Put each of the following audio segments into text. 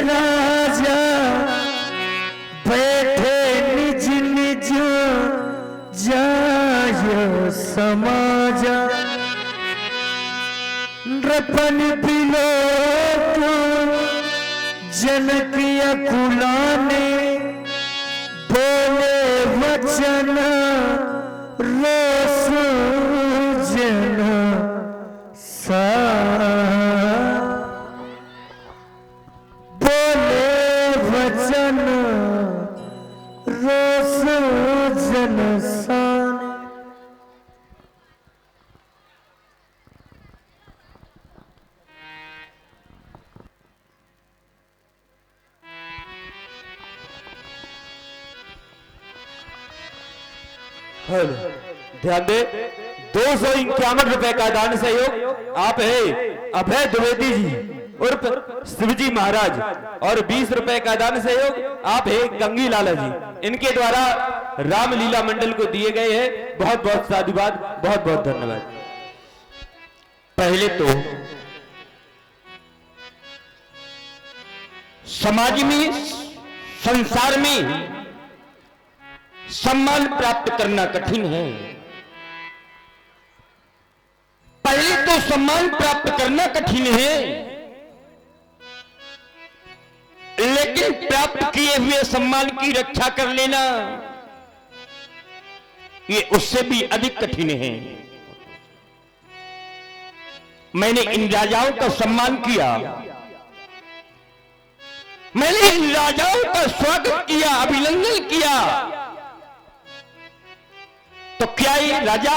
राजा बैठे निज निज जायो समाजा नृपन बिलोक जनक अकुलाने बोले वचन रोस जन सा बोले वचन रोस जन सा। ध्यान दे, 251 रुपए का दान सहयोग आप है अभय द्विवेदी जी उर्फ शिवजी महाराज और 20 रुपए का दान सहयोग आप है गंगी लाला जी, इनके द्वारा रामलीला मंडल को दिए गए हैं। बहुत बहुत साधुवाद, बहुत बहुत धन्यवाद। पहले तो समाज में, संसार में सम्मान प्राप्त करना कठिन है। पहले तो सम्मान प्राप्त करना कठिन है, लेकिन प्राप्त किए हुए सम्मान की रक्षा कर लेना ये उससे भी अधिक कठिन है। मैंने इन राजाओं का सम्मान किया, मैंने इन राजाओं का स्वागत किया, अभिनंदन किया, तो क्या ये राजा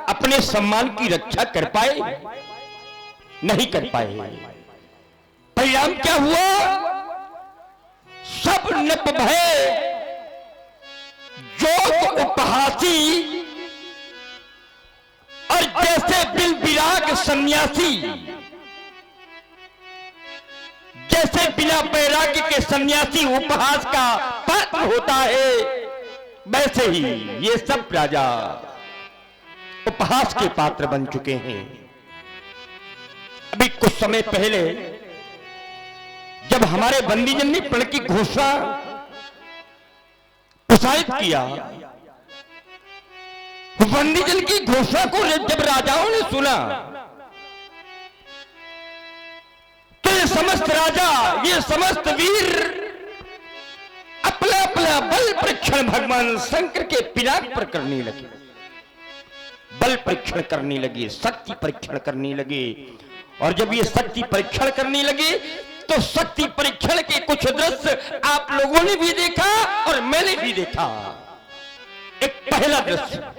अपने सम्मान की रक्षा कर पाए? नहीं कर पाए। परिणाम क्या हुआ? सब नप भय जोग उपहासी और जैसे बिल विराग सन्यासी, जैसे बिना बैराग्य के सन्यासी उपहास का पात्र होता है, वैसे ही ये सब राजा उपहास के पात्र बन चुके हैं। अभी कुछ समय पहले जब हमारे बंदीजन ने प्रण की घोषणा प्रसारित किया, बंदीजन की घोषणा को जब राजाओं ने सुना तो ये समस्त राजा, ये समस्त वीर अपना अपना बल परीक्षण भगवान शंकर के पिनाक पर करने लगे, बल परीक्षण करने लगे, शक्ति परीक्षण करने लगे। और जब ये शक्ति परीक्षण करने लगे तो शक्ति परीक्षण के कुछ दृश्य आप लोगों ने भी देखा और मैंने भी देखा। एक पहला दृश्य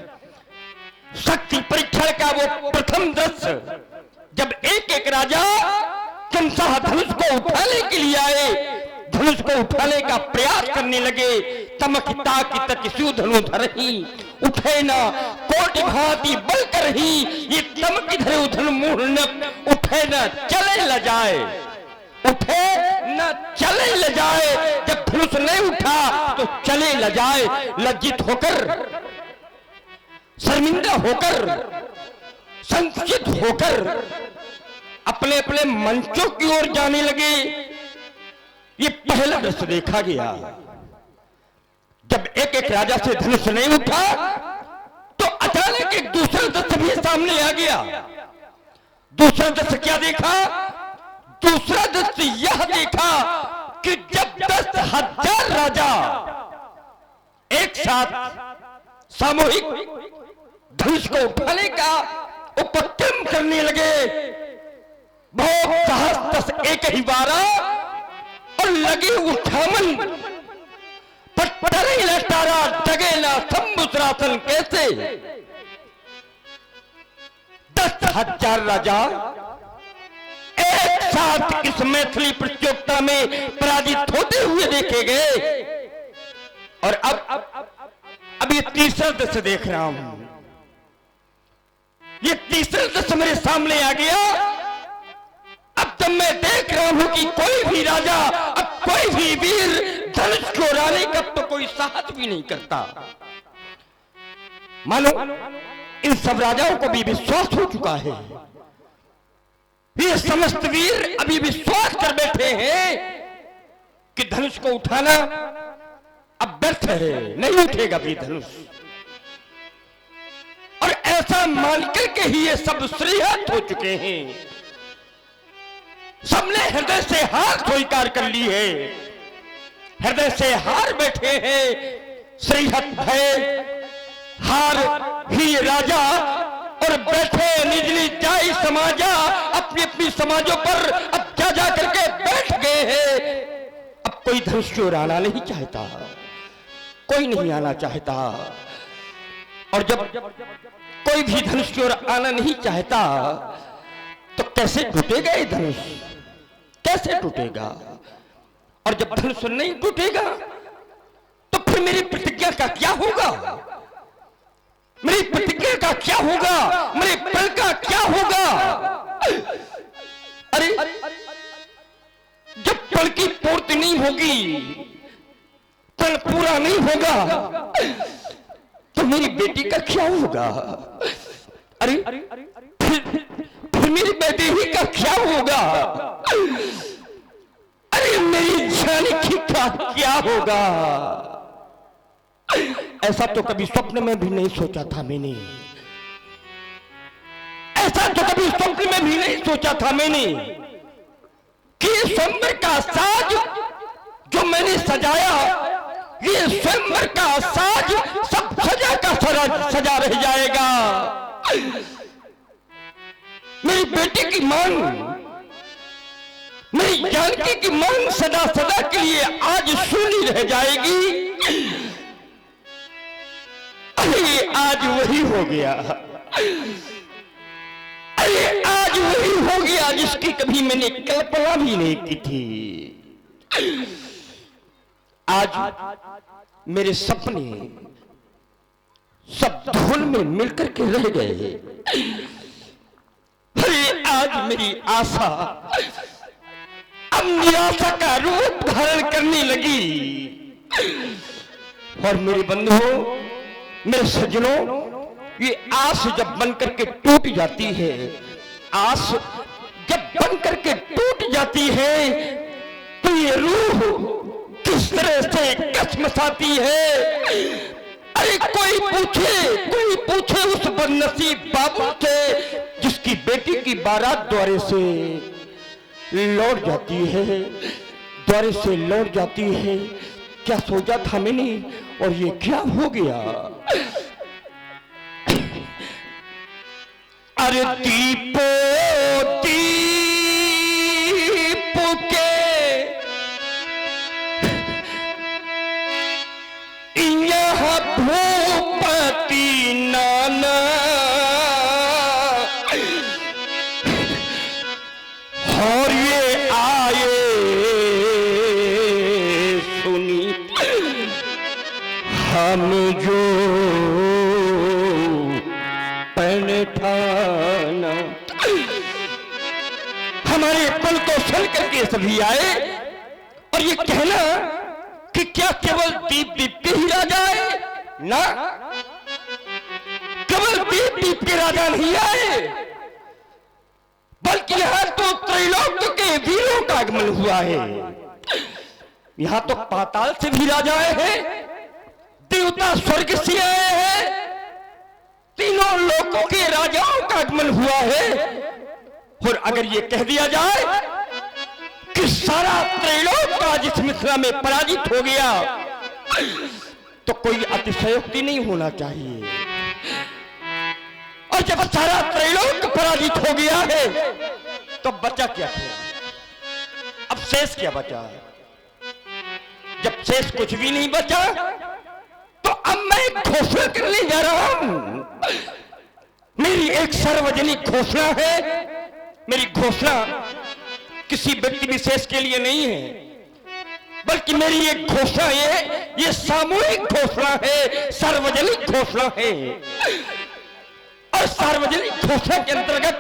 शक्ति परीक्षण का, वो प्रथम दृश्य जब एक एक राजा क्रमशः धनुष को उठाने के लिए आए, धनुष को उठाने का प्रयास करने लगे। तमकिता की तकिसु धनु धरही उठे न कोटि भांति बल करही, ये तमकि धरे धनु मूढ़ न उठे न चले ल जाए, उठे न चले ल जाए। जब धनुष नहीं उठा तो चले ल जाए, लज्जित होकर, शर्मिंदा होकर, संकुचित होकर अपने अपने मंचों की ओर जाने लगे। ये पहला दृश्य देखा गया। जब एक एक राजा से धनुष नहीं उठा तो अचानक एक दूसरा दृश्य भी सामने आ गया। दूसरा दृश्य क्या देखा? दूसरा दृश्य यह देखा कि जब 10,000 राजा एक साथ सामूहिक धनुष को उठाने का उपक्रम करने लगे, बहुत साहस एक ही बारा और लगे उठावन, पटपटरे लटारा जगेला संबुसरासन कैसे। 10,000 राजा एक साथ इस मैथिली प्रतियोगिता में पराजित होते हुए देखे गए। और अब ये तीसरा दृश्य देख रहा हूं, ये तीसरा दृश्य मेरे सामने आ गया। अब जब मैं देख रहा हूं कि कोई भी राजा, अब कोई भी वीर धनुष को उड़ाने का तो कोई साहस भी नहीं करता। मानो इन सब राजाओं को भी विश्वास हो चुका है, ये समस्त वीर अभी विश्वास कर बैठे हैं कि धनुष को उठाना अब व्यर्थ है, नहीं उठेगा भी धनुष। और ऐसा मान करके ही ये सब श्रीहत हो चुके हैं। सबने हृदय से हार स्वीकार कर ली है, हृदय से हार बैठे हैं। श्रीहत भय हार ही राजा और बैठे निज निज जाई समाजा, अपनी अपनी समाजों पर अब जा करके बैठ गए हैं। अब कोई धनुष चोर आना नहीं चाहता, कोई नहीं आना चाहता। और जब कोई भी धनुष चोर आना नहीं चाहता तो कैसे टूटेगा ये धनुष, कैसे टूटेगा? और जब धनुष नहीं टूटेगा तो फिर मेरी प्रतिज्ञा का क्या होगा, मेरी प्रतिज्ञा का क्या होगा, मेरे पल का क्या होगा? अरे जब पल की पूर्ति नहीं होगी, पल पूरा नहीं होगा तो मेरी बेटी का क्या होगा? अरे फिर मेरी बेटी ही का क्या होगा? अरे मेरी जान की का क्या होगा? ऐसा तो कभी स्वप्न में भी नहीं सोचा था मैंने, ऐसा तो कभी स्वप्न में भी नहीं सोचा था मैंने कि स्वयंवर का साज जो मैंने सजाया, ये स्वयंवर का साज सब सजा का सजा रह जाएगा। मेरी बेटी की मांग, मेरी जानकी की मांग सदा सदा के लिए आज सुनी रह जाएगी। अरे आज वही हो गया, अरे आज वही हो गया जिसकी कभी मैंने कल्पना भी नहीं की थी। आज मेरे सपने सब धूल में मिलकर के रह गए। अरे आज मेरी आशा अब निराशा का रूप धारण करने लगी। और मेरे बंधुओं, मेरे सज्जनों, ये आस जब बन करके टूट जाती है, आस जब बन करके टूट जाती है तो ये रूह किस तरह से कसमसाती है। अरे कोई पूछे उस बदनसीब बाबू से जिसकी बेटी की बारात द्वारे से लौट जाती है, द्वारे से लौट जाती है। क्या सोचा था मैंने और ये क्या हो गया? अरे दीपो दीप के यहाँ भूपति नाना, और ये आए सुनी हम जो पैठाना। हमारे पल को चल करके सभी आए और ये कहना कि क्या केवल दीप दीप के ही राजा आए? ना, केवल दीप दीप के राजा नहीं आए, बल्कि यहां तो त्रैलोक के वीरों का आगमन हुआ है। यहां तो पाताल से भी राजा आए हैं, देवता स्वर्ग से आए हैं, तीनों लोकों के राजाओं का आगमन हुआ है। और अगर ये कह दिया जाए कि सारा त्रैलोक आज इस मिथिला में पराजित हो गया तो कोई अतिशयोक्ति नहीं होना चाहिए। और जब सारा त्रैलोक पराजित हो गया है तो बचा क्या फिर? अब शेष क्या बचा? जब शेष कुछ भी नहीं बचा तो अब मैं घोषणा करने जा रहा हूं। मेरी एक सार्वजनिक घोषणा है। मेरी घोषणा किसी व्यक्ति विशेष के लिए नहीं है, बल्कि मेरी एक घोषणा ये सामूहिक घोषणा है, सार्वजनिक घोषणा है। और सार्वजनिक घोषणा के अंतर्गत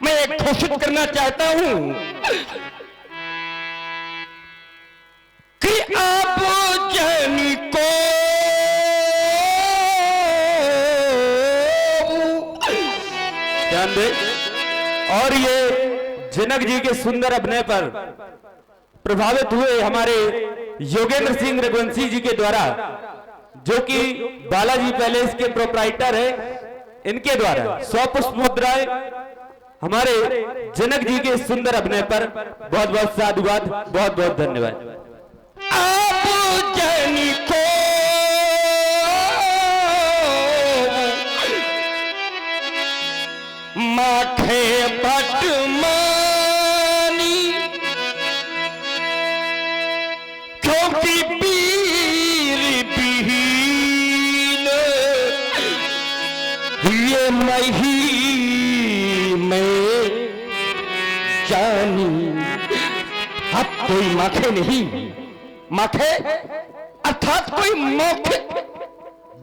मैं एक घोषित करना चाहता हूं कि आप जन को ध्यान दे। और ये जनक जी के सुंदर अभिनय पर प्रभावित हुए हमारे योगेंद्र सिंह रघुवंशी जी के द्वारा, जो कि बालाजी पैलेस के प्रोप्राइटर है, इनके द्वारा 100 पुष्प मुद्राएं हमारे जनक जी के सुंदर अभिनय पर बहुत बहुत साधुवाद, बहुत बहुत धन्यवाद। आप जन को माखे भट मानी, क्योंकि पीर बीन ये मही में जानी। अब कोई माखे नहीं, माखे अर्थात कोई मौखिक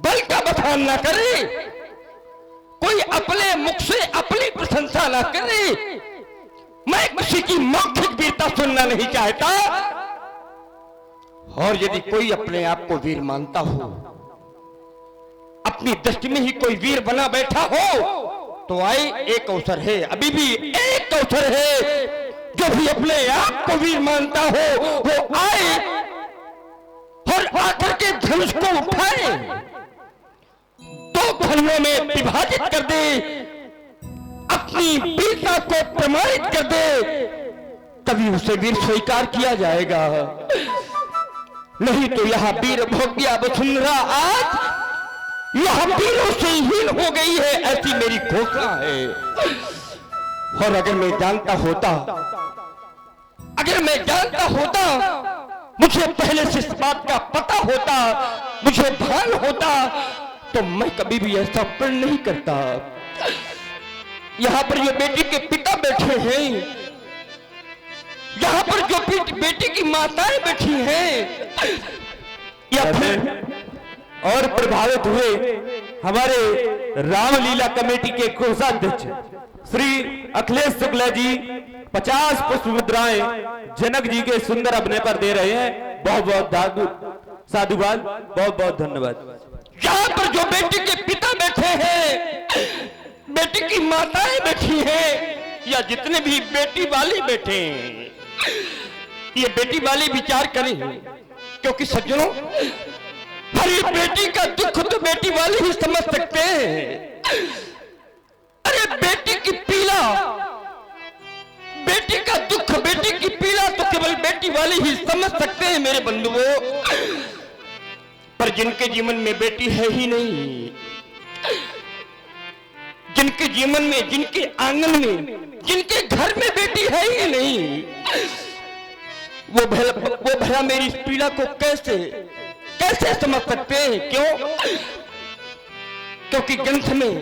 बल का बखान ना करे, कोई अपने मुख से अपनी प्रशंसा ना करे। मैं किसी की मौखिक वीरता सुनना नहीं चाहता, और यदि कोई अपने आप को वीर मानता हो, अपनी दृष्टि में ही कोई वीर बना बैठा हो, तो आए एक अवसर है, अभी भी एक अवसर है। जो भी अपने आप को वीर मानता हो वो आए और आकर के धनुष को उठाए, दो खंडों में विभाजित कर दे, अपनी वीरता को प्रमाणित कर दे, तभी उसे वीर स्वीकार किया जाएगा। नहीं तो यह वीर भोग्या वसुंधरा आज यह वीरों से हीन हो गई है, ऐसी मेरी घोषणा है। और अगर मैं जानता होता, मुझे पहले से इस बात का पता होता, मुझे भान होता, तो मैं कभी भी ऐसा प्रण नहीं करता। यहां पर जो बेटी के पिता बैठे हैं, यहां पर जो बेटी की माताएं बैठी हैं, या फिर और प्रभावित हुए हमारे रामलीला कमेटी के कोषाध्यक्ष श्री अखिलेश शुक्ला जी 50 पुष्प मुद्राएं जनक जी के सुंदर अभिनय पर दे रहे हैं। बहुत बहुत साधुवाद, बहुत बहुत धन्यवाद। यहां पर जो बेटी के पिता बैठे हैं, बेटी की माताएं बैठी हैं, या जितने भी बेटी वाले बैठे हैं, ये बेटी वाले विचार करें, क्योंकि सज्जनों हर बेटी का दुख तो बेटी वाले ही समझ सकते हैं। अरे बेटी की पीड़ा, बेटी का दुख, बेटी की पीड़ा तो केवल बेटी वाले ही समझ सकते हैं मेरे बंधुओं। पर जिनके जीवन में बेटी है ही नहीं, जिनके जीवन में, जिनके आंगन में, जिनके घर में बेटी है ही नहीं, वो भला मेरी इस पीड़ा को कैसे समझ सकते हैं? क्यों? क्योंकि ग्रंथ में,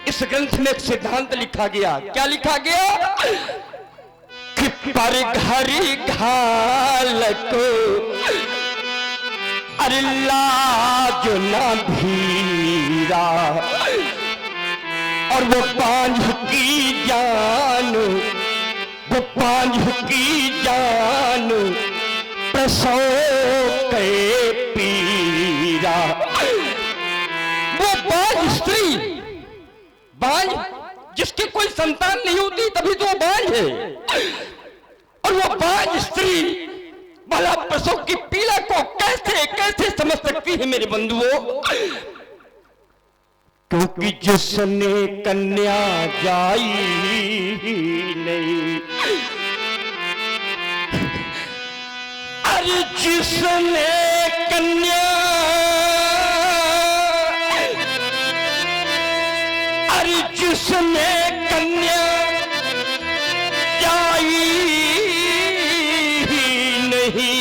इस ग्रंथ में एक सिद्धांत लिखा गया। क्या लिखा गया? कि पर घरी घाल को अरे लाज ना भीरा, और वो पांच की जान, वो पांच की जान प्रसव के पीरा। वो बांझ स्त्री, बांझ जिसकी कोई संतान नहीं होती तभी तो बांझ है, और वो बांझ स्त्री भला प्रसव की पीड़ा को कैसे समझ सकती है मेरे बंधुओं? क्योंकि जिसने कन्या जाई नहीं, अरे जिसने कन्या, अरे जिसने कन्या जाई नहीं,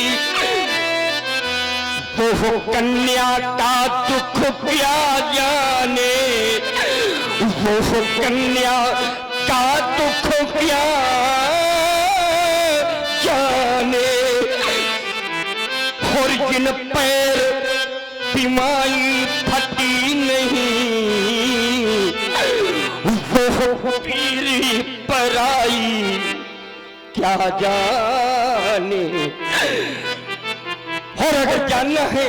वो कन्या का दुख क्या जाने, वो कन्या का दुख क्या जाने। और जिन पैर पिमाई फटी नहीं, वो पीरी पराई क्या जाने। और अगर जानना है,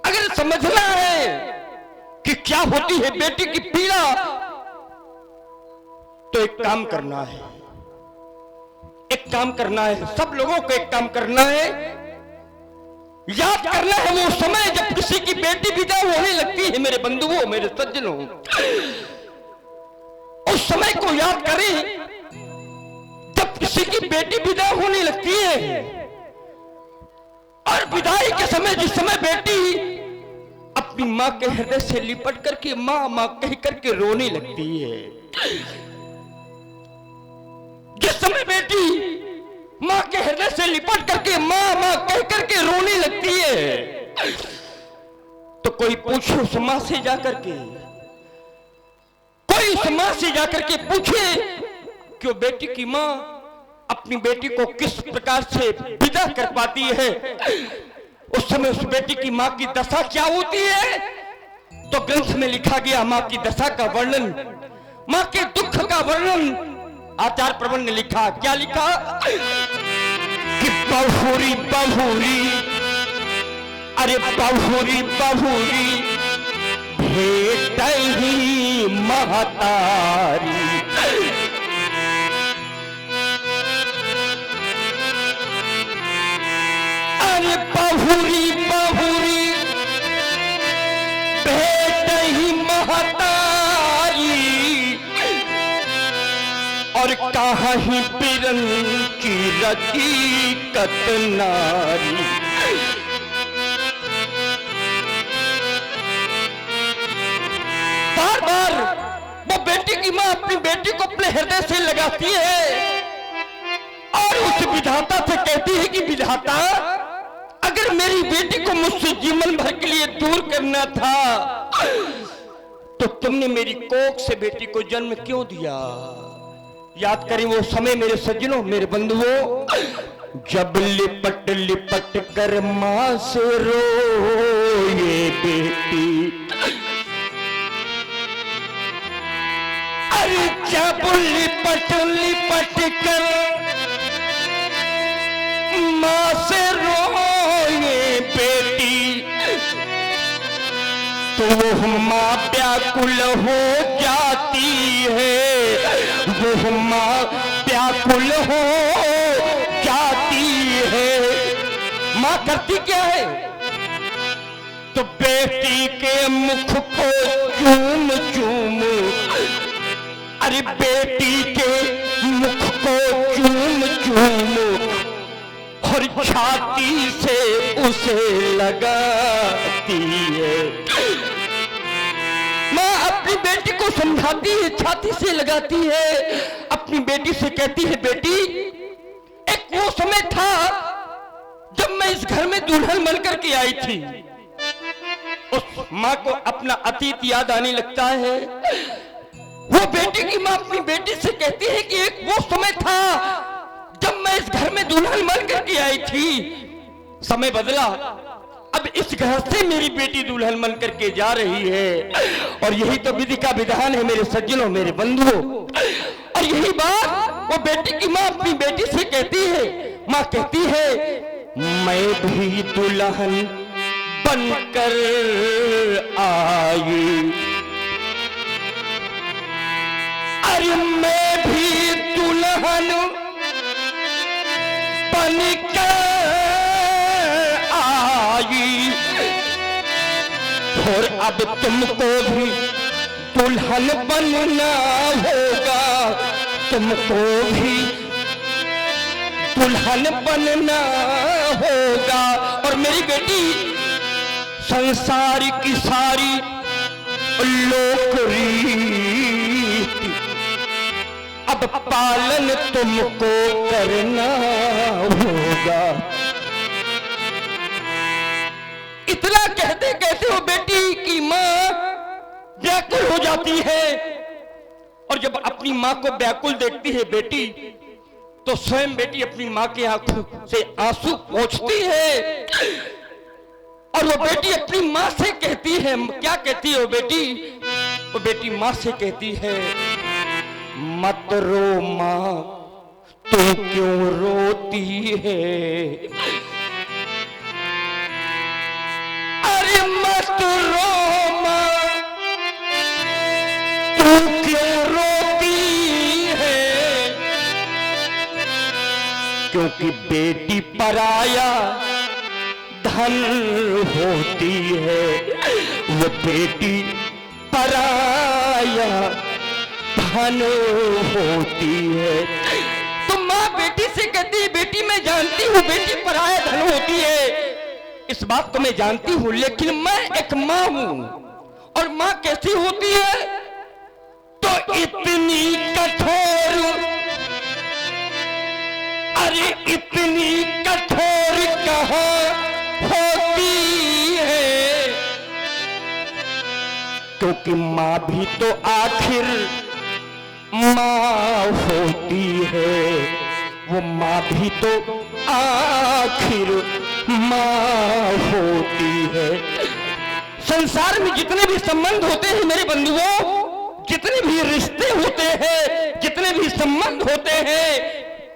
अगर समझना है कि क्या होती है बेटी की पीड़ा, तो एक काम करना है, एक एक काम करना है, सब लोगों को एक काम करना है, याद करना है वो समय जब किसी की बेटी विदा होने लगती है। मेरे बंधुओं, मेरे सज्जनों, उस समय को याद करें जब किसी की बेटी विदा होने लगती है। और विदाई के समय, जिस समय बेटी अपनी मां के हृदय से लिपट करके मां मां कह करके रोने लगती है, जिस समय बेटी मां के हृदय से लिपट करके मां मां कह करके रोने लगती है, तो कोई पूछो उस मां से जाकर के, कोई उस मां से जाकर के पूछे कि वो बेटी की मां अपनी बेटी को किस प्रकार से विदा कर पाती है, उस समय उस बेटी की मां की दशा क्या होती है। तो ग्रंथ में लिखा गया मां की दशा का वर्णन, मां के दुख का वर्णन आचार्य प्रबंध ने लिखा। क्या लिखा कि बहुरी बहुरी, अरे बहुरी बहुरी भेट ही महतारी, अरे बहुरी बहुरी भेट ही महतारी, और कहाँ ही पिरन की रकीकत नारी। बार बार वो बेटी की मां अपनी बेटी को अपने हृदय से लगाती है और उस विधाता से कहती है कि विधाता, अगर मेरी बेटी को मुझसे जीवन भर के लिए दूर करना था तो तुमने मेरी कोख से बेटी को जन्म क्यों दिया। याद करें वो समय मेरे सज्जनों, मेरे बंधुओं, जब लिपट लिपट कर मां से रोए बेटी, अरे जब लिपट लिपट कर मां से रोए बेटी, तो वो मां व्याकुल हो जाती है, वो मां व्याकुल हो जाती है। मां करती क्या है, तो बेटी के मुख को चूम चूम, अरे बेटी के मुख को चूम चूम और छाती से उसे लगाती है। मां अपनी बेटी को समझाती है, छाती से लगाती है, अपनी बेटी से कहती है, बेटी एक वो समय था जब मैं इस घर में दुल्हन बनकर के आई थी। उस मां को अपना अतीत याद आने लगता है। वो बेटी की मां अपनी बेटी से कहती है कि एक वो समय था जब मैं इस घर में दुल्हन बनकर के आई थी, समय बदला, अब इस घर से मेरी बेटी दुल्हन बन करके जा रही है। और यही तो विधि का विधान है मेरे सज्जनों, मेरे बंधुओं। और यही बात वो बेटी की मां अपनी बेटी से कहती है। मां कहती है, मैं भी दुल्हन बनकर आई, अरे मैं भी दुल्हन बनकर आई, और अब तुमको भी दुल्हन बनना होगा, तुमको भी दुल्हन बनना होगा। और मेरी बेटी संसार की सारी लोक रीति अब पालन तुमको करना होगा। इतना कहते कहते वो बेटी की मां व्याकुल हो जाती है। और जब अपनी मां को व्याकुल देखती है बेटी, तो स्वयं बेटी अपनी मां की आंखों से आंसू पोंछती है। और वो बेटी अपनी मां से कहती है, क्या कहती है वो बेटी? वो बेटी मां से कहती है, मत रो मां, तू क्यों रोती है? अरे मत रो मां, तू क्यों रोती है? क्योंकि बेटी पराया धन होती है, वो बेटी पराया धन होती है। तो माँ बेटी से कहती है, बेटी मैं जानती हूँ बेटी पराया धन होती है, इस बात को मैं जानती हूँ, लेकिन मैं एक माँ हूँ। और माँ कैसी होती है? तो इतनी कठोर, अरे इतनी कठोर कहाँ होती है, क्योंकि माँ भी तो आखिर माँ होती है, वो माँ भी तो आखिर माँ होती है। संसार में जितने भी संबंध होते हैं मेरे बंधुओं, जितने भी रिश्ते होते हैं, जितने भी संबंध होते हैं,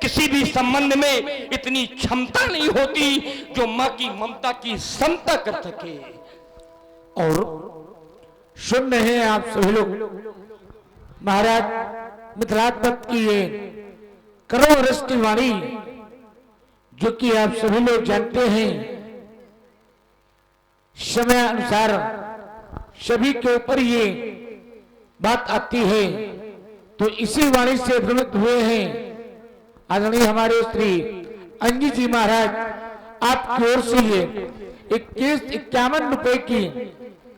किसी भी संबंध में इतनी क्षमता नहीं होती जो माँ की ममता की समता कर सके। और सुन रहे हैं आप सभी लोग महाराज मिथिलात्मक की ये करोड़ रस की वाणी, जो कि आप सभी लोग जानते हैं समय अनुसार सभी के ऊपर ये बात आती है। तो इसी वाणी से भ्रमित हुए हैं आदरणीय हमारे श्री अंजी जी महाराज, आपकी ओर से ये 51 रुपए की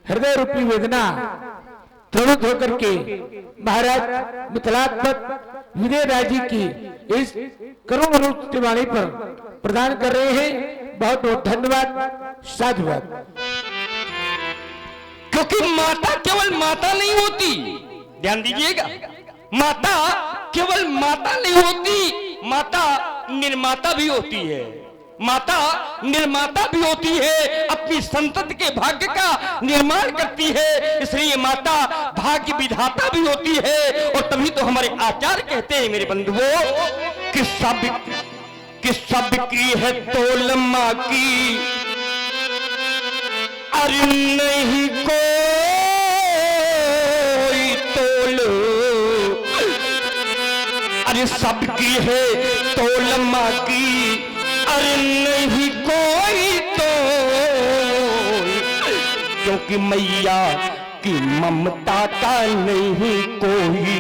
हृदय रूपी वेदना त्वरित होकर के महाराज मिथिलात्मक विजय राज जी की इस करुण रूप की वाणी पर प्रदान कर रहे हैं। बहुत बहुत धन्यवाद, साधुवाद। क्योंकि माता केवल माता नहीं होती, ध्यान दीजिएगा, माता केवल माता नहीं होती, माता निर्माता भी होती है। माता निर्माता भी होती है, अपनी संतति के भाग्य का निर्माण करती है, इसलिए माता भाग्य विधाता भी होती है। और तभी तो हमारे आचार्य कहते हैं मेरे बंधुओं कि सबकी है तोल माँ की, अरे नहीं कोई तोल, अरे सबकी है तोल माँ की, अरे नहीं कोई तोल, क्योंकि मैया की ममता का नहीं कोई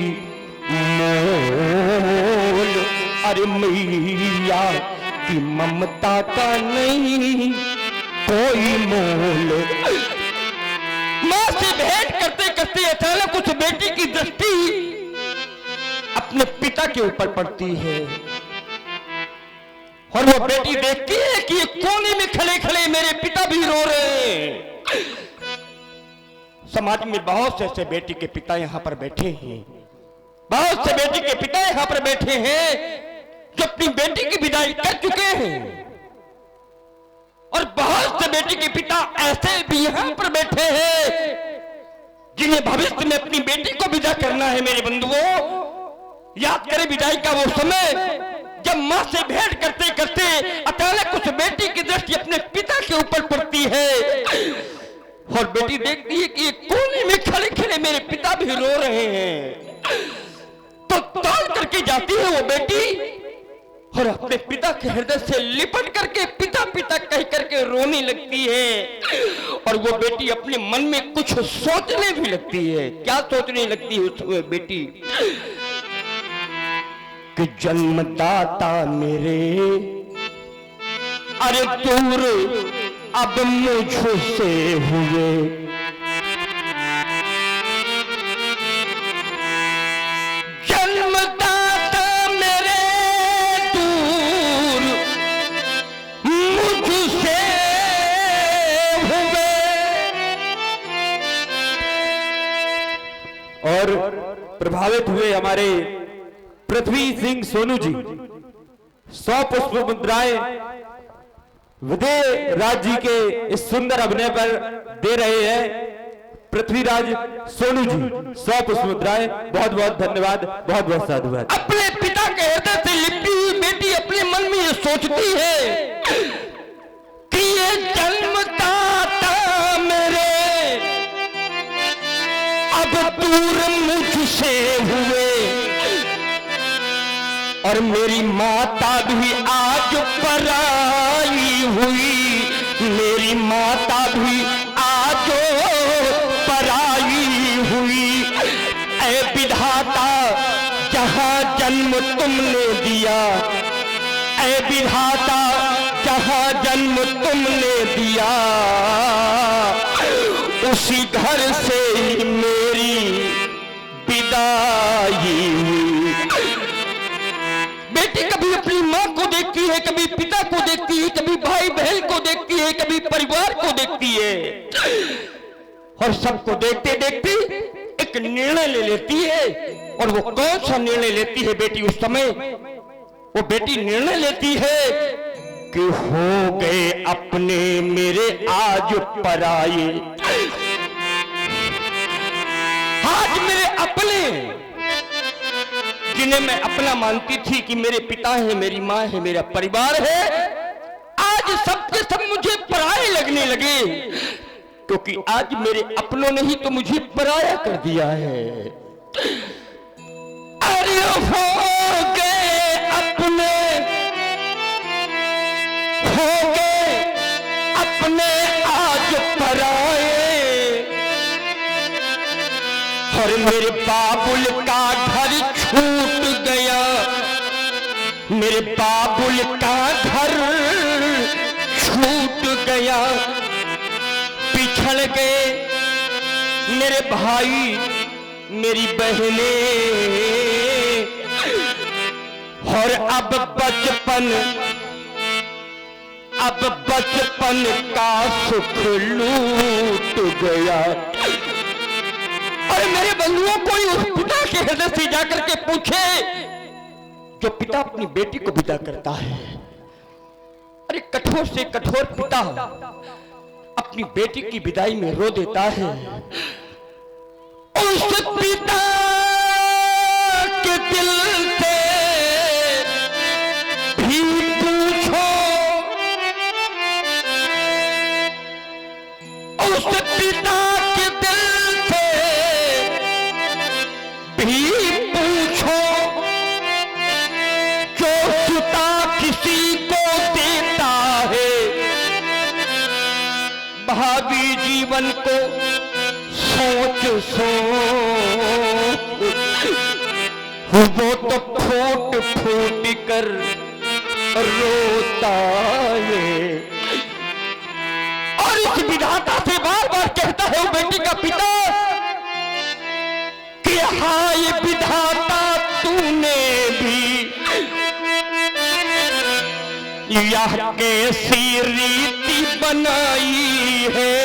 मोल, अरे मैया की ममता का नहीं कोई मोल। माँ से भेंट करते करते अचानक उस बेटी की दृष्टि अपने पिता के ऊपर पड़ती है, और वो बेटी देखती है कि ये कोने में खड़े खड़े मेरे पिता भी रो रहे हैं। समाज में बहुत से ऐसे बेटी के पिता यहाँ पर बैठे हैं, बहुत से बेटी के पिता यहाँ पर बैठे हैं जो अपनी बेटी की विदाई कर चुके हैं, और बहुत से बेटी के पिता ऐसे भी यहाँ पर बैठे हैं जिन्हें भविष्य में अपनी बेटी को विदा करना है। मेरे बंधुओं, याद करें विदाई का वो समय जब माँ से भेंट करते करते अचानक उस बेटी की दृष्टि अपने पिता के ऊपर पड़ती है, और बेटी देखती है कि कोने में खड़े खड़े मेरे पिता भी रो रहे हैं। तो दौड़ करके जाती है वो बेटी, और अपने पिता के हृदय से लिपट करके पिता पिता कह करके रोने लगती है। और वो बेटी अपने मन में कुछ सोचने भी लगती है। क्या सोचने लगती है उस समय बेटी? कि जन्मदाता मेरे, अरे दूर अब मुझसे हुए, जन्मदाता मेरे दूर मुझसे हुए। और प्रभावित हुए हमारे पृथ्वी सिंह सोनू जी 100 पुष्प मुद्राएं विजय राज जी के इस सुंदर अभिनय पर दे रहे हैं। पृथ्वीराज सोनू जी 100 पुष्प मुद्राएं, बहुत बहुत धन्यवाद, बहुत बहुत साधुवाद। अपने पिता के हृदय से लिपटी हुई बेटी अपने मन में ये सोचती है कि ये जन्मदाता मेरे अब दूर मुझसे हुए, और मेरी माता भी आज पराई हुई, मेरी माता भी आज पराई हुई। ऐ विधाता जहां जन्म तुमने दिया, ऐ विधाता जहां जन्म तुमने दिया, उसी घर से मेरी विदाई हुई। बेटी कभी अपनी माँ को देखती है, कभी पिता को देखती है, कभी भाई बहन को देखती है, कभी परिवार को देखती है, और सबको देखते देखते एक निर्णय ले लेती है। और वो कौन सा निर्णय लेती है बेटी उस समय? वो बेटी निर्णय लेती है कि हो गए अपने मेरे आज पराये, आज मेरे अपने जिन्हें मैं अपना मानती थी कि मेरे पिता है, मेरी माँ है, मेरा परिवार है, आज सबके सब मुझे पराये लगने लगे, क्योंकि आज मेरे अपनों ने ही तो मुझे पराया कर दिया है। अरे हो गए अपने, हो गए अपने आज पराए, और मेरे बाबुल का घर छूट गया, मेरे बाबुल का घर छूट गया। पिछड़ गए मेरे भाई, मेरी बहनें, और अब बचपन का सुख लूट गया। और मेरे बंधुओं कोई उस पिता के हृदय से जाकर के पूछे जो पिता अपनी बेटी को विदा करता है। अरे कठोर से कठोर पिता अपनी बेटी की विदाई में रो देता है। उस पिता के दिल से भी पूछो, उस पिता के दिल से भी पूछो, जो पिता किसी को देता है भावी जीवन को सोच वो तो फूट फूट कर रोता है। और इस विधाता से बार बार कहता है वो बेटी का पिता कि हाय विधाता तूने भी यह कैसी रीति बनाई है,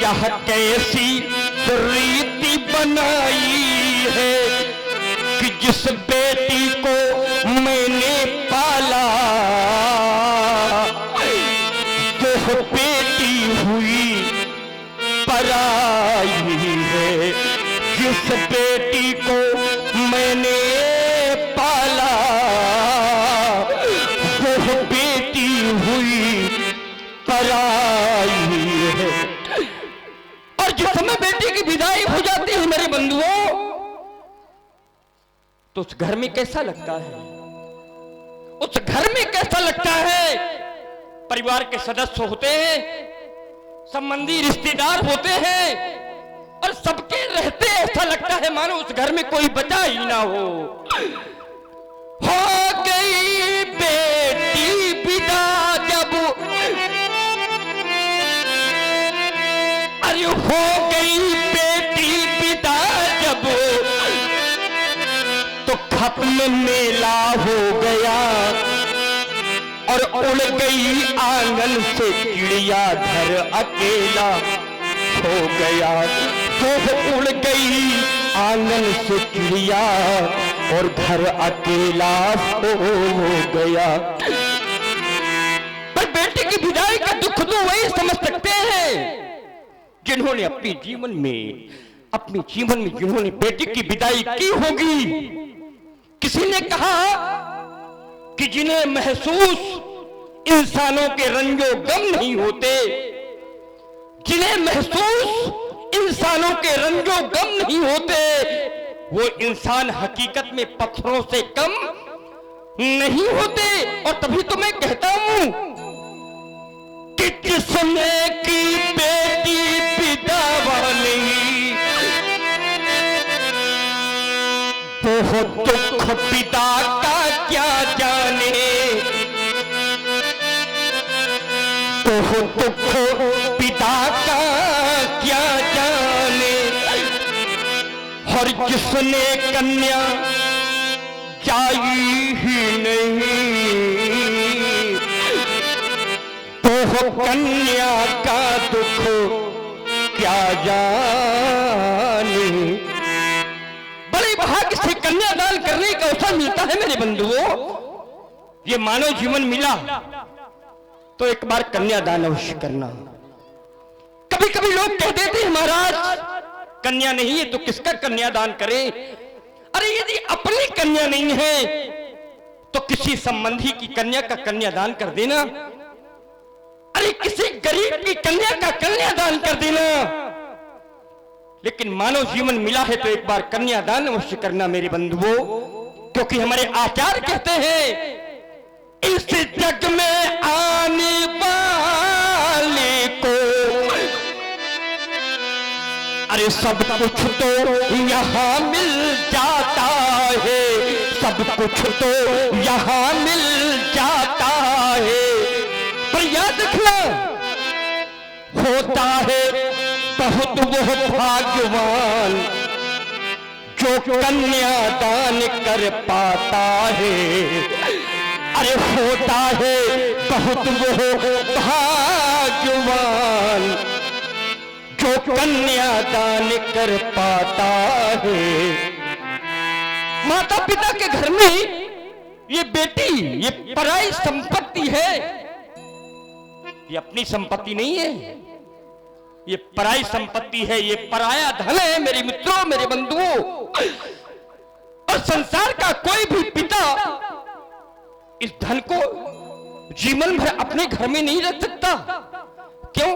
यह कैसी रीति बनाई है कि जिस बेटी को मैंने पाला वो बेटी हुई पराई है, जिस बेटी को मैंने पाला वो बेटी हुई पराई है। और जिस समय बेटी की विदाई हो जाती है मेरे बंधुओं, तो उस घर में कैसा लगता है? उस घर में कैसा लगता है? परिवार के सदस्य होते हैं, संबंधी रिश्तेदार होते हैं, और सबके रहते ऐसा लगता है मानो उस घर में कोई बचा ही ना हो गई बेटी विदा जब, अरे हो गई बेटी विदा जब, तो खत्म मेला हो गया, और उड़ गई आंगन से चिड़िया, घर अकेला हो गया। तो उड़ गई आंगन से चिड़िया और घर अकेला हो गया। पर बेटे की विदाई का दुख तो वही समझ सकते हैं जिन्होंने अपने जीवन में जिन्होंने बेटी की विदाई की होगी। किसी ने कहा कि जिन्हें महसूस इंसानों के रंजो गम नहीं होते, जिन्हें महसूस इंसानों के रंजो गम नहीं होते, वो इंसान हकीकत में पत्थरों से कम नहीं होते। और तभी तो मैं कहता हूं कि जिसने की बेटी विधवा नहीं, वो दुख पिता का क्या जाने, वो दुख पिता का क्या जाने। और जिसने कन्या चाही ही नहीं, तो कन्या का दुख क्या जाने। बड़े भाग्य से कन्यादान करने का अवसर मिलता है मेरे बंधुओं। ये मानव जीवन मिला तो एक बार कन्यादान अवश्य करना। कभी कभी लोग कह देते हैं महाराज कन्या नहीं है तो किसका कन्यादान करें। अरे यदि अपनी कन्या नहीं है तो किसी संबंधी की कन्या का कन्यादान कर देना। अरे किसी गरीब की कन्या का कन्यादान कर देना। लेकिन मानव जीवन मिला है तो एक बार कन्यादान अवश्य करना मेरे बंधुओं, क्योंकि हमारे आचार्य कहते हैं इस जग में आने वाले को अरे सब कुछ तो यहाँ मिल जाता है, सब कुछ तो यहाँ मिल जाता है। पर याद रखना होता है बहुत वो भाग्यवान जो कन्यादान कर पाता है। अरे होता है बहुत वो भाग्यवान जो कन्यादान कर पाता है। माता पिता के घर में ये बेटी ये पराई संपत्ति है, ये अपनी संपत्ति नहीं है, ये पराई संपत्ति है, ये पराया धन है मेरे मित्रों मेरे बंधुओं। और संसार का कोई भी पिता इस धन को जीवन भर अपने घर में नहीं रख सकता। क्यों?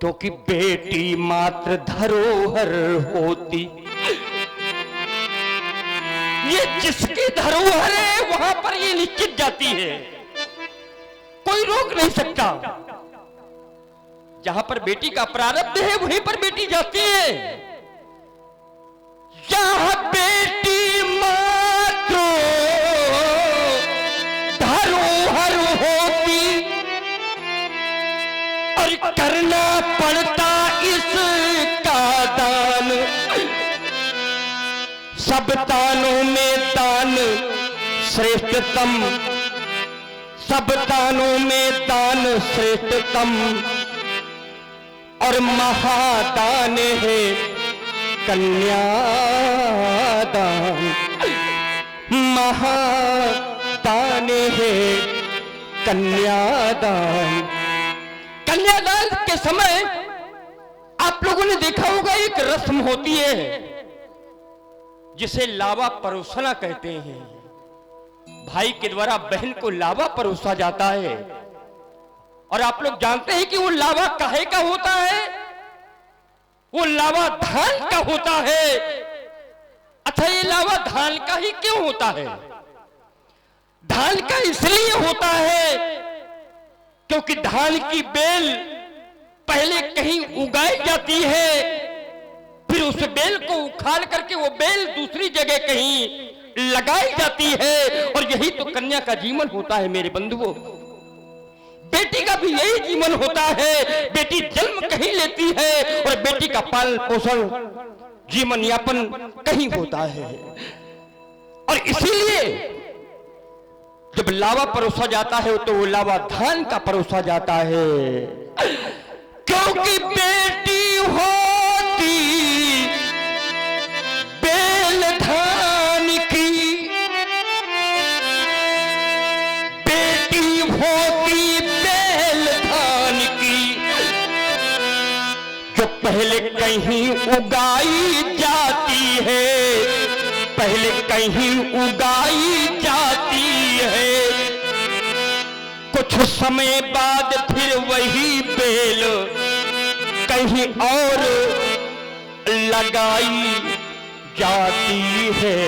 क्योंकि बेटी मात्र धरोहर होती, ये जिसकी धरोहर है वहां पर ये निश्चित जाती है, कोई रोक नहीं सकता। जहां पर बेटी का प्रारब्ध है वहीं पर बेटी जाती है। जहां बेटी मात्र धरोहर होती और करना पड़ता इसका दान। सब दानों में दान श्रेष्ठतम, सब दानों में दान श्रेष्ठतम और महादान है कन्यादान। महादान है कन्यादान। कन्यादान के समय आप लोगों ने देखा होगा एक रस्म होती है जिसे लावा परोसना कहते हैं। भाई के द्वारा बहन को लावा परोसा जाता है। और आप लोग जानते हैं कि वो लावा काहे का होता है? वो लावा धान का होता है। अच्छा, ये लावा धान का ही क्यों होता है? धान का इसलिए होता है क्योंकि धान की बेल पहले कहीं उगाई जाती है, फिर उस बेल को उखाड़ करके वो बेल दूसरी जगह कहीं लगाई जाती है। और यही तो कन्या का जीवन होता है मेरे बंधुओं। बेटी का भी यही जीवन होता है। बेटी जन्म कहीं लेती है और बेटी का पालन पोषण जीवन यापन कहीं होता है। और इसीलिए जब लावा परोसा जाता है तो वो लावा धान का परोसा जाता है, क्योंकि बेटी होती बेल धान की, बेटी होती बेल धान की, जो पहले कहीं उगाई जाती है, पहले कहीं उगाई जाती है। कुछ समय बाद फिर वही बेल कहीं और लगाई जाती है,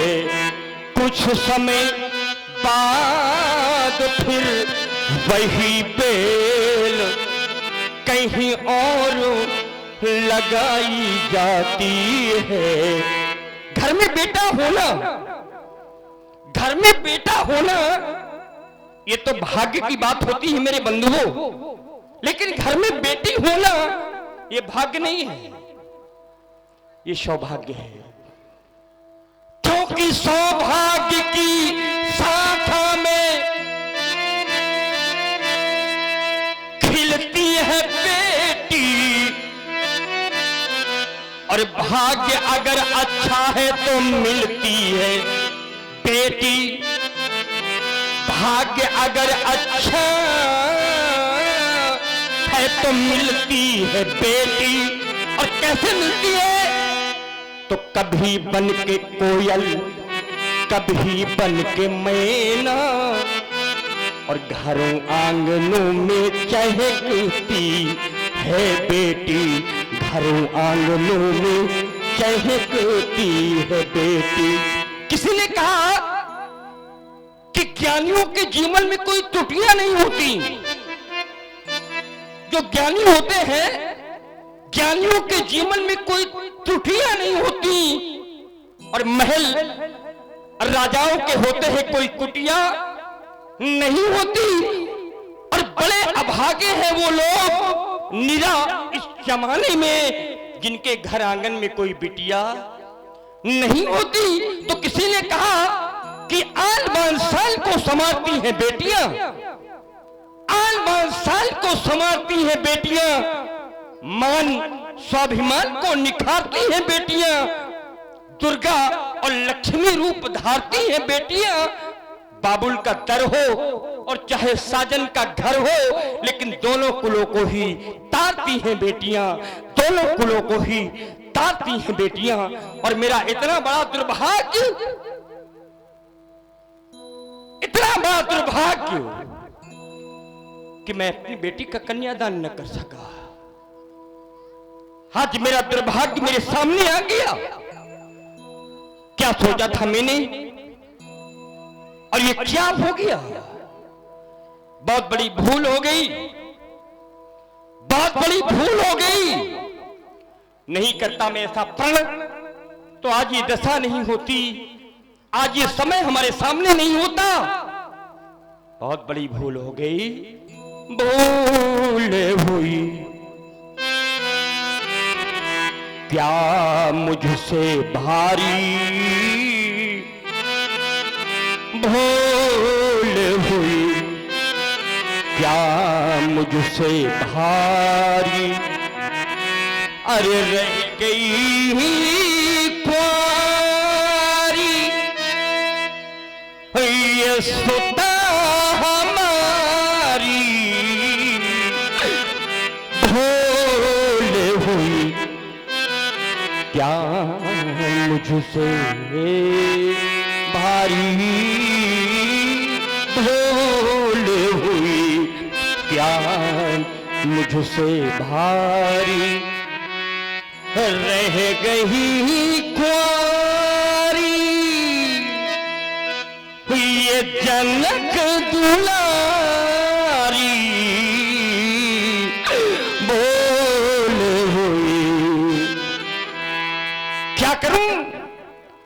कुछ समय बाद फिर वही बेल कहीं और लगाई जाती है। घर में बेटा होना, घर में बेटा होना ये तो भाग्य की बात होती है मेरे बंधुओं, लेकिन घर में बेटी होना ये भाग्य नहीं है, ये सौभाग्य है। क्योंकि सौभाग्य की शाखा में खिलती है बेटी, और भाग्य अगर अच्छा है तो मिलती है बेटी। भाग्य अगर अच्छा है तो मिलती है बेटी। और कैसे मिलती है? तो कभी बन के कोयल, कभी बन के मैना, और घरों आंगनों में चहकती है बेटी। घरों आंगनों में चहकती है बेटी। किसी ने कहा कि ज्ञानियों के जीवन में कोई त्रुटियां नहीं होती। जो ज्ञानी होते हैं, ज्ञानियों के जीवन में कोई त्रुटियां नहीं होती। और महल राजाओं के होते हैं, कोई कुटिया नहीं होती। और बड़े अभागे हैं वो लोग निरा इस जमाने में जिनके घर आंगन में कोई बिटिया नहीं होती। तो किसी ने कहा कि आन बान साल को संवारती हैं बेटियां, आन बान साल को संवारती हैं बेटियां, मान स्वाभिमान को निखारती हैं बेटियां, दुर्गा और लक्ष्मी रूप धारती हैं बेटियां। बाबुल का दर हो और चाहे साजन का घर हो, लेकिन दोनों कुलों को ही तारती हैं बेटियां, दोनों कुलों को ही तारती हैं बेटियां। और मेरा इतना बड़ा दुर्भाग्य, इतना बड़ा दुर्भाग्य कि मैं अपनी बेटी का कन्यादान न कर सका। आज मेरा दुर्भाग्य मेरे सामने आ गया। क्या सोचा था मैंने और ये क्या हो गया? बहुत बड़ी भूल हो गई, बहुत बड़ी भूल हो गई। नहीं करता मैं ऐसा प्रण तो आज ये दशा नहीं होती, आज ये समय हमारे सामने नहीं होता। बहुत बड़ी भूल हो गई, भूल हुई क्या मुझसे भारी, भूल हुई क्या मुझसे भारी। अरे रह गई कुंवारी ये सुता हमारी, भूल हुई क्या मुझसे भारी, भूल हुई क्या मुझसे भारी। रह गई कुंवारी ये जनक दुलारी, बोल हुई क्या करूं?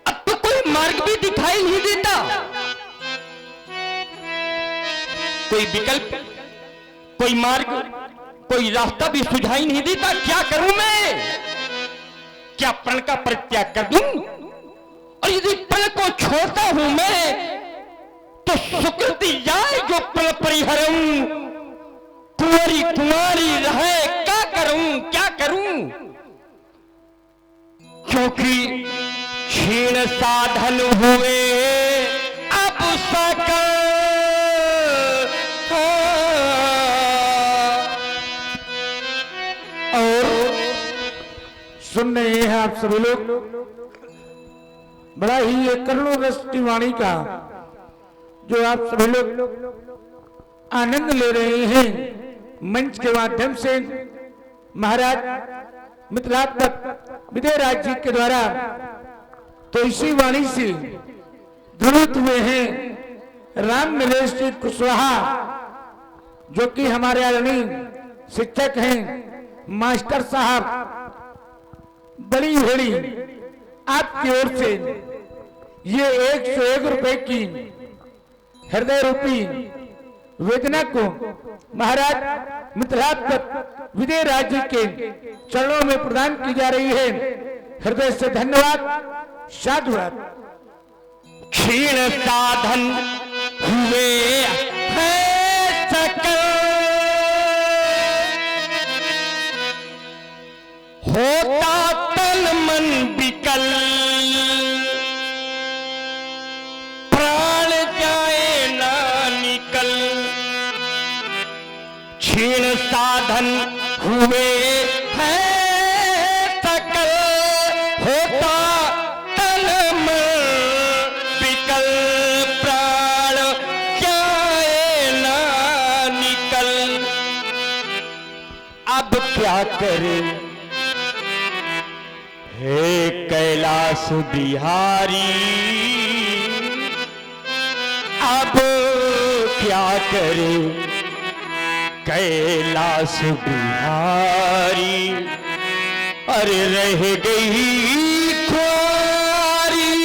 अब तो कोई मार्ग भी दिखाई नहीं देता, कोई विकल्प, कोई मार्ग, कोई रास्ता भी सुझाई नहीं देता। क्या करूं मैं? क्या प्रण का परित्याग कर दूं? और यदि प्रण को छोड़ता हूं मैं तो सुकृति जाए जो प्रण परिहरऊं, कुंवारी कुंवारी रहे क्या करूं, क्या करूं? क्योंकि क्षीण साधन हुए अब सकल, सुन रहे हैं आप सभी लोग बड़ा ही एक करुण रस की वाणी का जो आप सभी लोग आनंद ले रहे हैं मंच के माध्यम से। महाराज मिथिलात्मक विजयराज जी के द्वारा तो इसी वाणी से ध्रुवित हुए हैं राम नरेश जी कुशवाहा, जो कि हमारे आदरणीय शिक्षक हैं मास्टर साहब। बड़ी होड़ी आपकी ओर से ये 101 रुपए की हृदय रूपी वेदना को महाराज मिथिलापत विजय राज्य के चरणों में प्रदान की जा रही है। हृदय से धन्यवाद, साधुवाद। क्षीण साधन हुए हैं सकल, होता तन मन विकल, प्राण जाए ना निकल। क्षीण साधन हुए हैं सकल, होता तन मन विकल, प्राण जाए ना निकल। अब क्या करें हे कैलाश बिहारी, अब क्या करें कैलाश बिहारी। अरे रह गई ख्वारी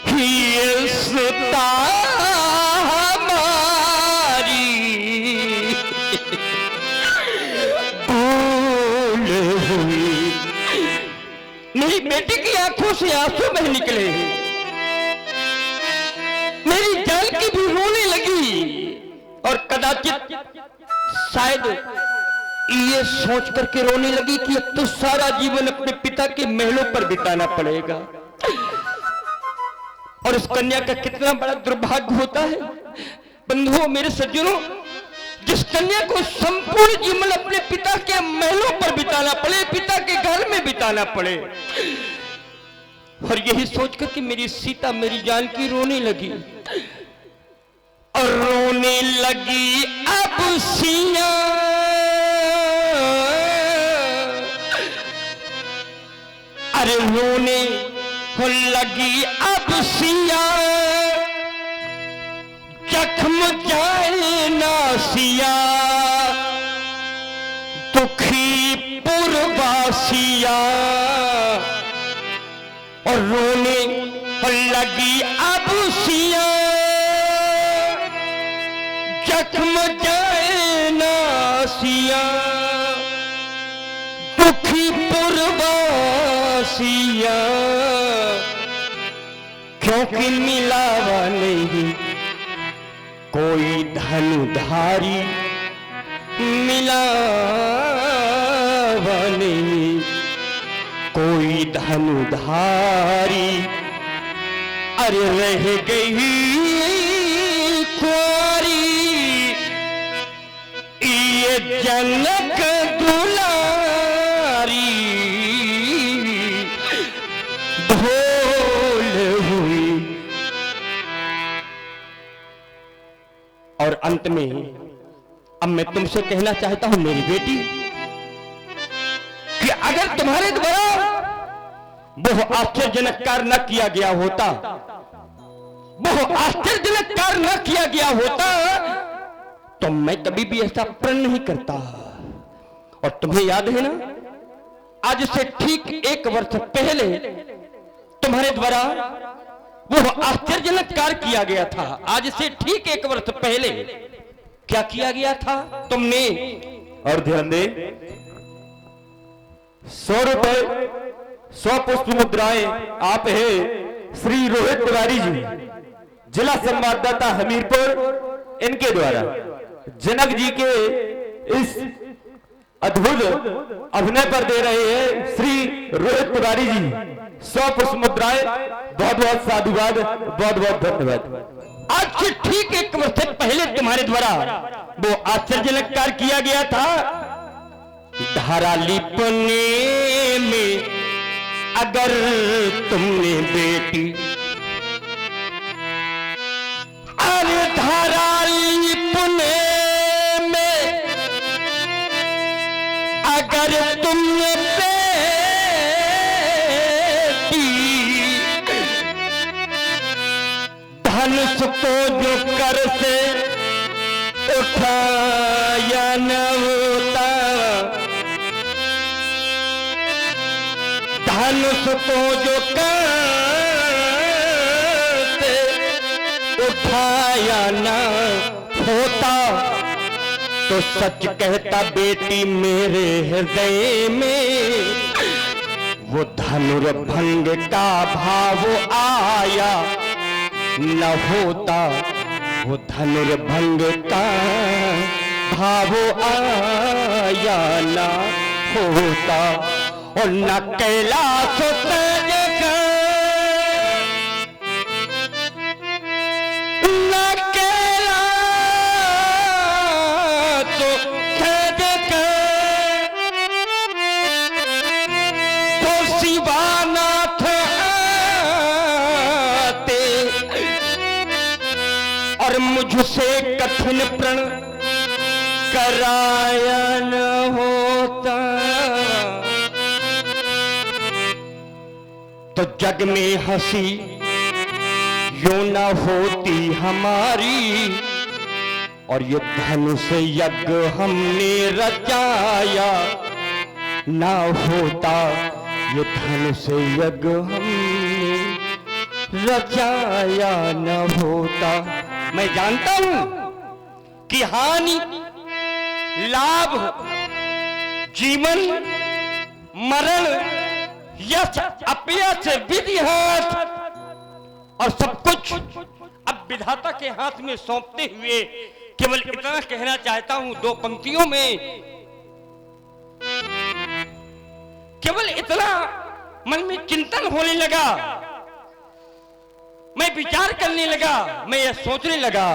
ही सुता हमारी, भूल हुई। मेरी बेटी की आंखों से आंसू बह निकले, मेरी जान की भी रोने लगी, और कदाचित शायद ये सोच करके रोने लगी कि अब तो सारा जीवन अपने पिता के महलों पर बिताना पड़ेगा। और उस कन्या का कितना बड़ा दुर्भाग्य होता है बंधुओं, मेरे सज्जनों, जिस कन्या को संपूर्ण जीवन अपने पिता के महलों पर बिताना पड़े, पिता के घर में बिताना पड़े। और यही सोचकर कि मेरी सीता, मेरी जानकी रोने लगी, और रोने लगी अब सिया। अरे रोने हो लगी अब सिया, जख्म जाए ना सिया, दुखी पुरवासिया। और रोने हो लगी अब सिया, जख्म जाए ना सिया, दुखी पुरवासिया। क्योंकि मिलावा नहीं कोई धनुधारी, मिलावा नहीं कोई धनुधारी। अरे रह गई कुंवारी ये जनक दुलारी, भूल हुई। और अंत में अब मैं तुमसे कहना चाहता हूं मेरी बेटी, कि अगर तुम्हारे द्वारा वो आश्चर्यजनक कार्य न किया गया होता, वो आश्चर्यजनक कार्य न किया गया होता, तो मैं कभी भी ऐसा प्रण नहीं करता। और तुम्हें याद है ना, आज से ठीक 1 वर्ष पहले तुम्हारे द्वारा वो आश्चर्यजनक कार्य किया गया था। आज से ठीक 1 वर्ष पहले क्या किया गया था तुमने? और ध्यान दे, 100 रुपए 100 पुष्प मुद्राएं आप है श्री रोहित तिवारी जी, जिला संवाददाता हमीरपुर, इनके द्वारा जनक जी के इस अद्भुत अभिनय पर दे रहे हैं श्री रोहित तिवारी जी 100 पुष्प मुद्राएं। बहुत बहुत साधुवाद, बहुत बहुत धन्यवाद। आज से ठीक 1 वर्ष पहले तुम्हारे द्वारा वो आश्चर्यजनक कार्य किया गया था। धारा लिपने में अगर तुमने बेटी, अरे धारा लिपने में अगर तुमने धनुष को जो कर से उठाया न होता, धनुष को जो कर से उठाया न होता, तो सच कहता बेटी मेरे हृदय में वो धनुर्भंग का भाव आया न होता, वो धनुर्भंग का भाव आया न होता। और न कैलाश तज का, न कैलाश तज का, तो शिवानाथ आते और मुझसे कठिन प्रण कराया न होता, तो जग में हंसी यूं न होती हमारी, और ये धनुष यज्ञ हमने रचाया न होता, ये धनुष यज्ञ हमने रचाया न होता। मैं जानता हूं कि हानि लाभ जीवन मरण यश अपयश विधि हाथ और सब कुछ अब विधाता के हाथ में सौंपते हुए केवल इतना कहना चाहता हूं दो पंक्तियों में, केवल इतना मन में चिंतन होने लगा, मैं विचार करने लगा, मैं यह सोचने लगा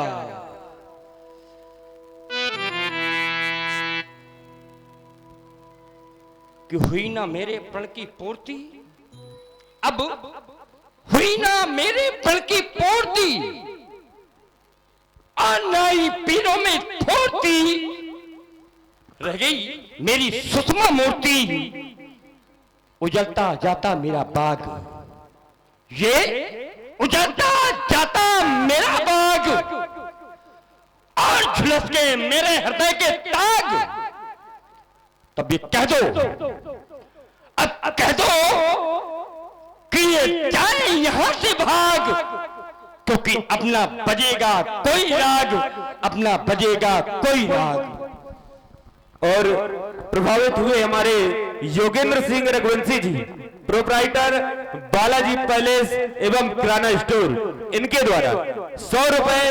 कि हुई ना मेरे प्रण की पूर्ति, अब हुई ना मेरे प्रण की पूर्ति, अनाई पीरों में थोड़ती रह गई मेरी सुषमा मूर्ति, उजलता जाता मेरा बाग, ये उजलता जाता मेरा बाग, और झुलस के मेरे हृदय के ताग। तब ये कह दो, अब कह दो कि ये जाए यहां से भाग, क्योंकि अपना बजेगा कोई राग, अपना बजेगा कोई राग। और प्रभावित हुए हमारे योगेंद्र सिंह रघुवंशी जी, प्रोप्राइटर बालाजी पैलेस एवं किराना स्टोर, इनके द्वारा 100 रुपए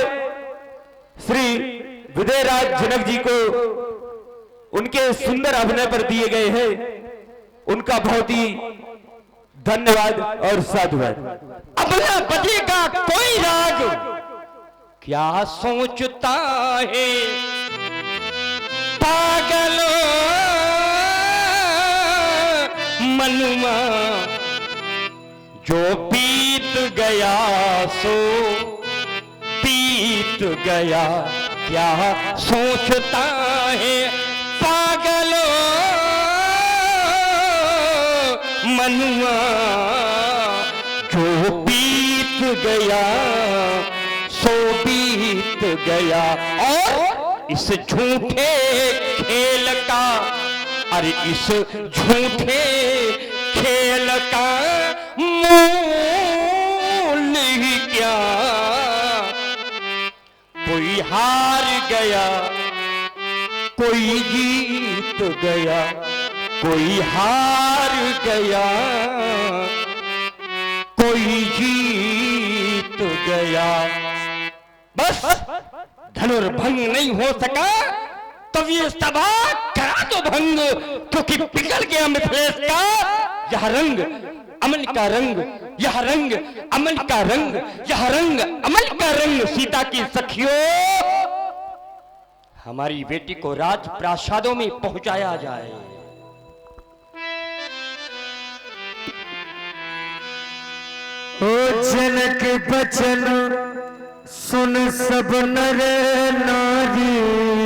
श्री विजयराज जनक जी को उनके सुंदर अभिनय पर दिए गए हैं। उनका बहुत ही धन्यवाद और साधुवाद। अपना बजेगा कोई राग, क्या सोचता है पागल मनुआ, जो बीत गया सो बीत गया, क्या सोचता है पागल मनुआ, जो बीत गया सो बीत गया। और इस झूठे खेल का, अरे इस झूठे खेल का मूल ही क्या, कोई हार गया कोई जीत गया, कोई हार गया कोई जीत गया। बस धनुर्भंग नहीं हो सका, तब ये सभा करा दो भंग, क्योंकि पिघल गया मिथिलेश का यह रंग अमल का रंग, यह रंग अमल का रंग, यह रंग अमल का रंग। सीता की सखियों, हमारी बेटी को राज प्रासादों में पहुंचाया जाए। ओ जनक बचन सुन सब नर नारी,